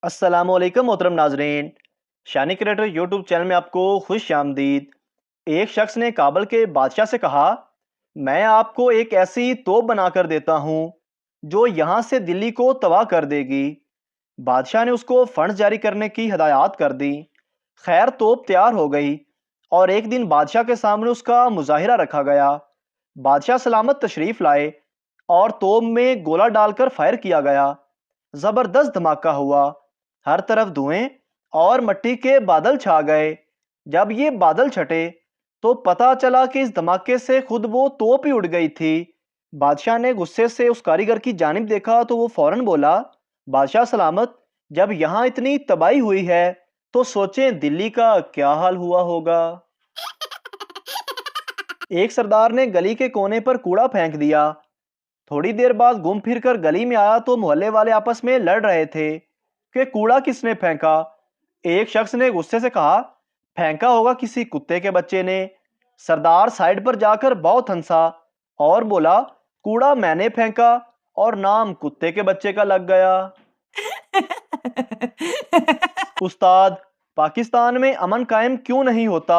अस्सलामुअलैकुम मोहतरम नाजरीन। शानी क्रिएटर यूट्यूब चैनल में आपको खुश आमदीद। एक शख्स ने काबल के बादशाह से कहा, मैं आपको एक ऐसी तोप बनाकर देता हूँ जो यहाँ से दिल्ली को तबाह कर देगी। बादशाह ने उसको फंड जारी करने की हदायत कर दी। खैर, तोप तैयार हो गई और एक दिन बादशाह के सामने उसका मुजाहिरा रखा गया। बादशाह सलामत तशरीफ लाए और तोप में गोला डालकर फायर किया गया। जबरदस्त धमाका हुआ। हर तरफ धुएं और मिट्टी के बादल छा गए। जब ये बादल छटे तो पता चला कि इस धमाके से खुद वो तोप ही उड़ गई थी। बादशाह ने गुस्से से उस कारीगर की जानिब देखा तो वो फौरन बोला, बादशाह सलामत, जब यहाँ इतनी तबाही हुई है तो सोचें दिल्ली का क्या हाल हुआ होगा। एक सरदार ने गली के कोने पर कूड़ा फेंक दिया। थोड़ी देर बाद घूम फिर कर गली में आया तो मोहल्ले वाले आपस में लड़ रहे थे कि कूड़ा किसने फेंका। एक शख्स ने गुस्से से कहा, फेंका होगा किसी कुत्ते के बच्चे ने। सरदार साइड पर जाकर बहुत हंसा और बोला, कूड़ा मैंने फेंका और नाम कुत्ते के बच्चे का लग गया। उस्ताद, पाकिस्तान में अमन कायम क्यों नहीं होता?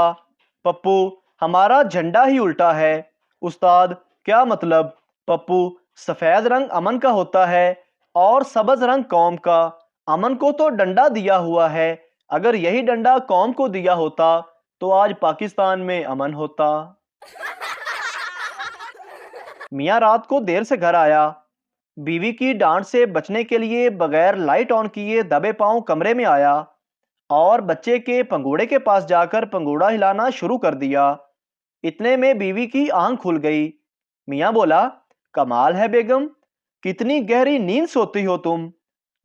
पप्पू, हमारा झंडा ही उल्टा है। उस्ताद, क्या मतलब? पप्पू, सफेद रंग अमन का होता है और सब्ज रंग कौम का। अमन को तो डंडा दिया हुआ है, अगर यही डंडा कौम को दिया होता तो आज पाकिस्तान में अमन होता। मियाँ रात को देर से घर आया। बीवी की डांट से बचने के लिए बगैर लाइट ऑन किए दबे पांव कमरे में आया और बच्चे के पंगूड़े के पास जाकर पंगूड़ा हिलाना शुरू कर दिया। इतने में बीवी की आंख खुल गई। मियाँ बोला, कमाल है बेगम, कितनी गहरी नींद सोती हो तुम।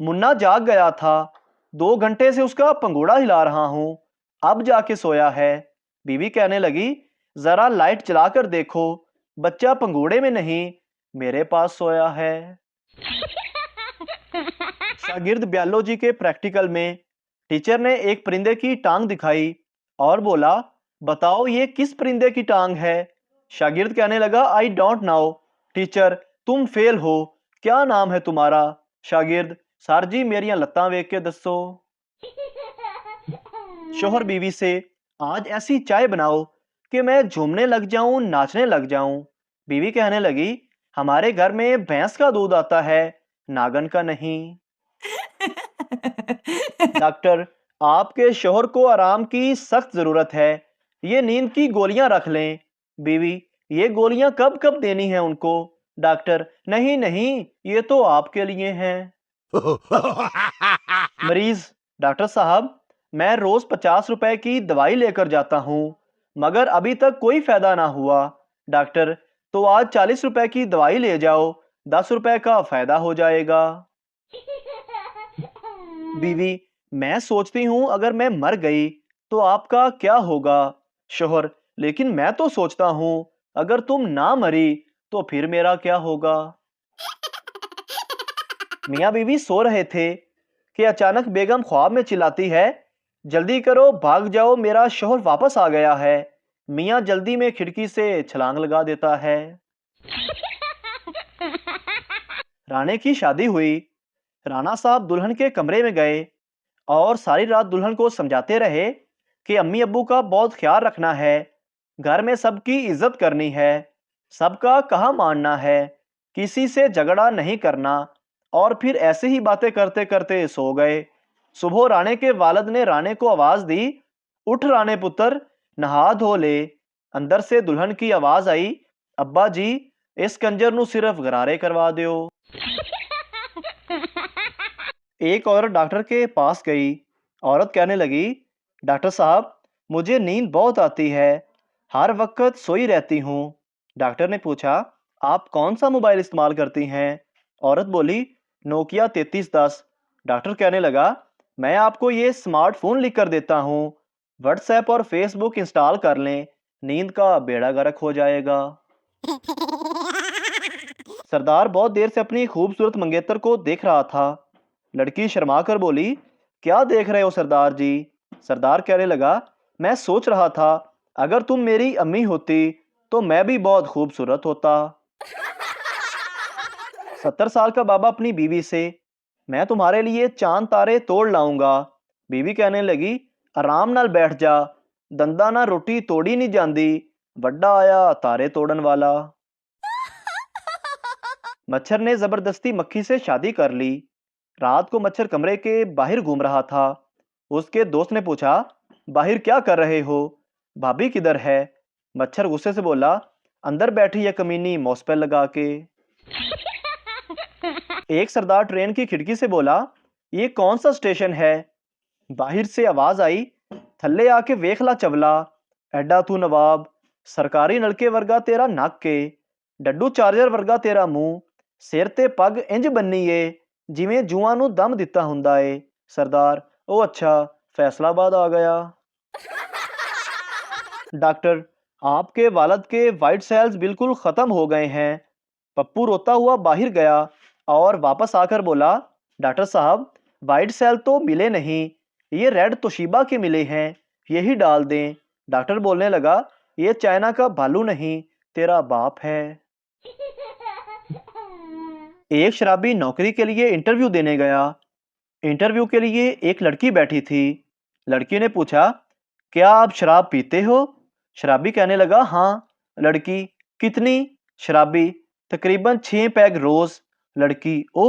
मुन्ना जाग गया था, 2 घंटे से उसका पंगूड़ा हिला रहा हूं, अब जाके सोया है। बीवी कहने लगी, जरा लाइट जलाकर देखो, बच्चा पंगूड़े में नहीं मेरे पास सोया है। शागिर्द बायोलॉजी के प्रैक्टिकल में टीचर ने एक परिंदे की टांग दिखाई और बोला, बताओ ये किस परिंदे की टांग है? शागिर्द कहने लगा, आई डोंट नो टीचर, तुम फेल हो, क्या नाम है तुम्हारा? शागिर्द, सर जी मेरिया लत्तां वेख के दसो। शोहर बीवी से, आज ऐसी चाय बनाओ कि मैं झूमने लग जाऊं, नाचने लग जाऊं। बीवी कहने लगी, हमारे घर में भैंस का दूध आता है, नागन का नहीं। डॉक्टर, आपके शोहर को आराम की सख्त जरूरत है, ये नींद की गोलियां रख लें। बीवी, ये गोलियां कब कब देनी है उनको? डॉक्टर, नहीं नहीं, ये तो आपके लिए हैं। मरीज, डॉक्टर साहब, मैं रोज 50 रुपए की दवाई लेकर जाता हूँ मगर अभी तक कोई फायदा ना हुआ। डॉक्टर, तो आज 40 रुपए की दवाई ले जाओ, 10 रुपए का फायदा हो जाएगा। बीवी, मैं सोचती हूँ अगर मैं मर गई तो आपका क्या होगा? शोहर, लेकिन मैं तो सोचता हूँ अगर तुम ना मरी तो फिर मेरा क्या होगा? मियाँ बीवी सो रहे थे कि अचानक बेगम ख्वाब में चिल्लाती है, जल्दी करो भाग जाओ, मेरा शोहर वापस आ गया है। मियाँ जल्दी में खिड़की से छलांग लगा देता है। राणे की शादी हुई। राणा साहब दुल्हन के कमरे में गए और सारी रात दुल्हन को समझाते रहे कि अम्मी अब्बू का बहुत ख्याल रखना है, घर में सबकी इज्जत करनी है, सबका कहा मानना है, किसी से झगड़ा नहीं करना। और फिर ऐसे ही बातें करते करते सो गए। सुबह राणे के वालिद ने राणे को आवाज दी, उठ राणे पुत्र, नहा धो ले। अंदर से दुल्हन की आवाज आई, अब्बा जी, इस कंजर नू सिर्फ गरारे करवा दियो। एक औरत डॉक्टर के पास गई। औरत कहने लगी, डॉक्टर साहब, मुझे नींद बहुत आती है, हर वक्त सोई रहती हूँ। डॉक्टर ने पूछा, आप कौन सा मोबाइल इस्तेमाल करती हैं? औरत बोली, नोकिया 3310। डॉक्टर कहने लगा, मैं आपको ये स्मार्टफोन लिख कर देता हूँ, व्हाट्सएप और फेसबुक इंस्टॉल कर लें, नींद का बेड़ा गर्क हो जाएगा। सरदार बहुत देर से अपनी खूबसूरत मंगेतर को देख रहा था। लड़की शर्मा कर बोली, क्या देख रहे हो सरदार जी? सरदार कहने लगा, मैं सोच रहा था अगर तुम मेरी अम्मी होती तो मैं भी बहुत खूबसूरत होता। 70 साल का बाबा अपनी बीवी से, मैं तुम्हारे लिए चांद तारे तोड़ लाऊंगा। बीवी कहने लगी, आराम नाल बैठ जा, दंदा ना रोटी तोड़ी नहीं जाती, वड्डा आया तारे तोड़न वाला। मच्छर ने जबरदस्ती मक्खी से शादी कर ली। रात को मच्छर कमरे के बाहर घूम रहा था। उसके दोस्त ने पूछा, बाहर क्या कर रहे हो, भाभी किधर है? मच्छर गुस्से से बोला, अंदर बैठी है कमीनी मौसपैल लगा के। एक सरदार ट्रेन की खिड़की से बोला, ये कौन सा स्टेशन है? बाहर से आवाज आई, थल्ले आके वेख ला चवला, एडा तू नवाब, सरकारी नलके वर्गा तेरा नक के, डड्डू चार्जर वर्गा तेरा मुंह, सिर ते पग इंज बन्नी ਏ ਜਿਵੇਂ ਜੂਆਂ ਨੂੰ ਦਮ ਦਿੱਤਾ ਹੁੰਦਾ ਏ। सरदार, ओ अच्छा, फैसलाबाद आ गया। डॉक्टर, आपके वालद के वाइट सेल्स बिल्कुल ख़त्म हो गए हैं। पप्पू रोता हुआ बाहर गया और वापस आकर बोला, डॉक्टर साहब, वाइट सेल तो मिले नहीं, ये रेड तोशिबा के मिले हैं, यही डाल दें। डॉक्टर बोलने लगा, ये चाइना का भालू नहीं, तेरा बाप है। एक शराबी नौकरी के लिए इंटरव्यू देने गया। इंटरव्यू के लिए एक लड़की बैठी थी। लड़की ने पूछा, क्या आप शराब पीते हो? शराबी कहने लगा, हाँ। लड़की, कितनी? शराबी, तकरीबन 6 पैग रोज। लड़की, ओ,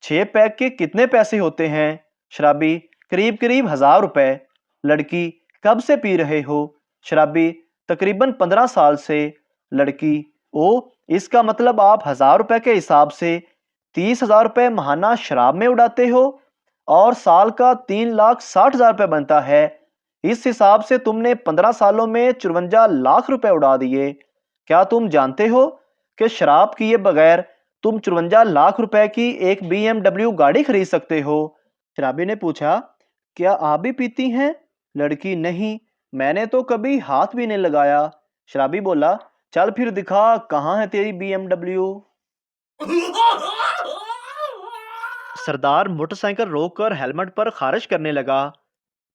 6 पैग के कितने पैसे होते हैं? शराबी, करीब करीब 1000 रुपए। लड़की, कब से पी रहे हो? शराबी, तकरीबन 15 साल से। लड़की, ओ, इसका मतलब आप 1000 रुपए के हिसाब से 30,000 रुपए महाना शराब में उड़ाते हो और साल का 3,60,000 रुपए बनता है। इस हिसाब से तुमने 15 सालों में 54 लाख रुपए उड़ा दिए। क्या तुम जानते हो कि शराब किए बगैर तुम 54 लाख रुपए की एक BMW गाड़ी खरीद सकते हो? शराबी ने पूछा, क्या आप भी पीती हैं? लड़की, नहीं, मैंने तो कभी हाथ भी नहीं लगाया। शराबी बोला, चल फिर दिखा, कहाँ है तेरी BMW? सरदार मोटरसाइकिल रोककर हेलमेट पर खारिश करने लगा।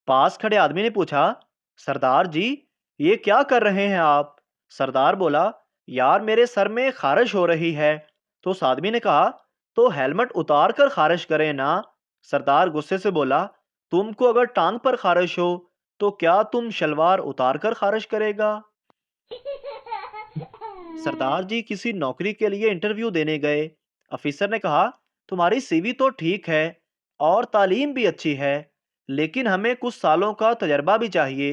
पास खड़े आदमी ने पूछा, सरदार जी, ये क्या कर रहे हैं आप? सरदार बोला, यार मेरे सर में खारिश हो रही है। तो उस आदमी ने कहा, तो हेलमेट उतार कर खारिश करें ना। सरदार गुस्से से बोला, तुमको अगर टांग पर खारिश हो तो क्या तुम शलवार उतार कर खारिश करेगा? सरदार जी किसी नौकरी के लिए इंटरव्यू देने गए। ऑफिसर ने कहा, तुम्हारी सीवी तो ठीक है और तालीम भी अच्छी है, लेकिन हमें कुछ सालों का तजर्बा भी चाहिए।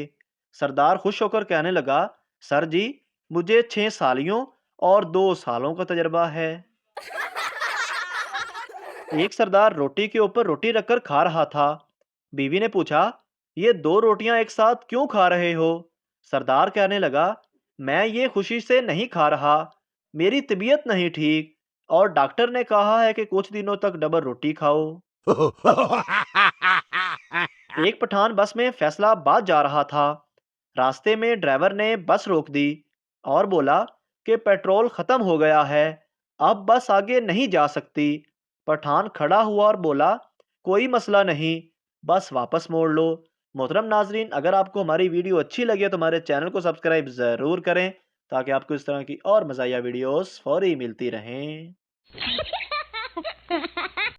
सरदार खुश होकर कहने लगा, सर जी, मुझे 6 सालियों और 2 सालों का तजर्बा है। एक सरदार रोटी के ऊपर रोटी रखकर खा रहा था। बीवी ने पूछा, ये 2 रोटियां एक साथ क्यों खा रहे हो? सरदार कहने लगा, मैं ये खुशी से नहीं खा रहा, मेरी तबीयत नहीं ठीक और डॉक्टर ने कहा है कि कुछ दिनों तक डबल रोटी खाओ। एक पठान बस में फैसलाबाद जा रहा था। रास्ते में ड्राइवर ने बस रोक दी और बोला कि पेट्रोल खत्म हो गया है, अब बस आगे नहीं जा सकती। पठान खड़ा हुआ और बोला, कोई मसला नहीं, बस वापस मोड़ लो। मोहतरम नाजरीन, अगर आपको हमारी वीडियो अच्छी लगे तो हमारे चैनल को सब्सक्राइब ज़रूर करें ताकि आपको इस तरह की और मज़ाहिया वीडियोस फौरी मिलती रहें।